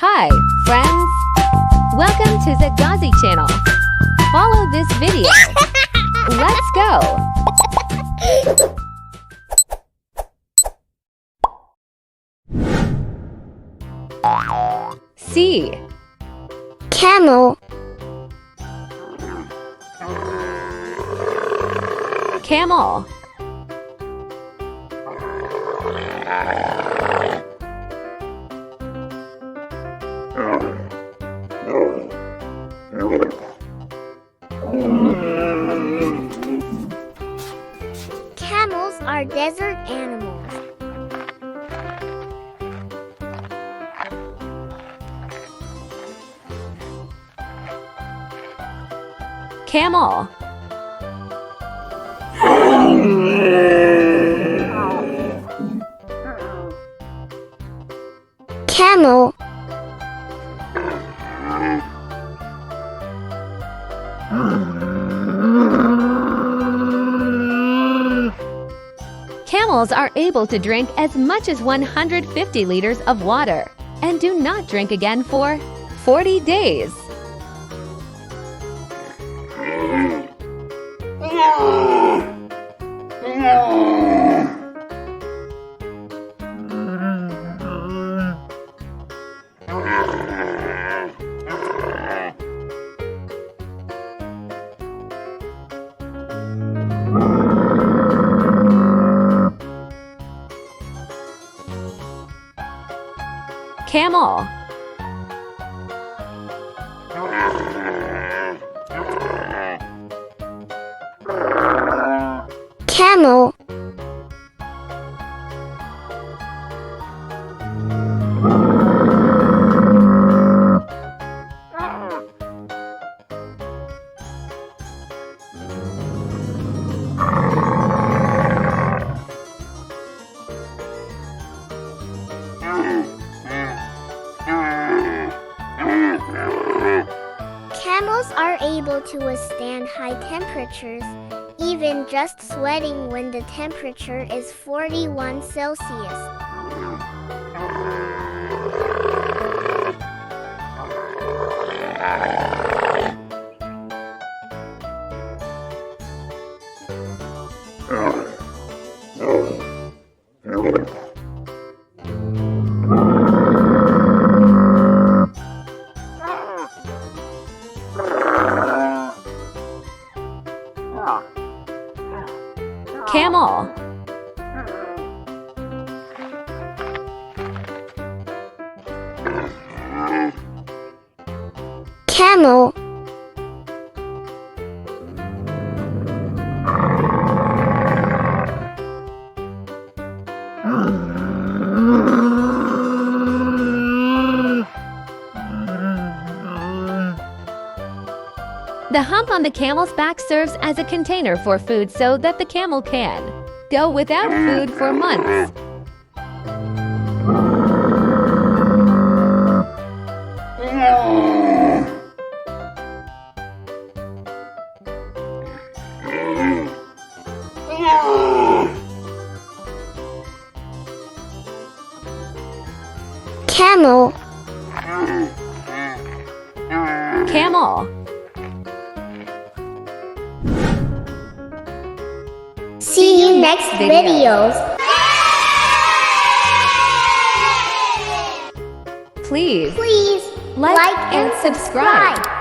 Hi, friends! Welcome to ZAGHAZI channel. Follow this video. Let's go! C. Camel. Camel. Camels are desert animals. Camel. Camel. Camels are able to drink as much as 150 liters of water and do not drink again for 40 days. Camel. Camel. Camels are able to withstand high temperatures, even just sweating when the temperature is 41 Celsius. Camel. Camel. The hump on the camel's back serves as a container for food so that the camel can go without food for months. Camel. Camel. See you next videos. Please Please like and subscribe.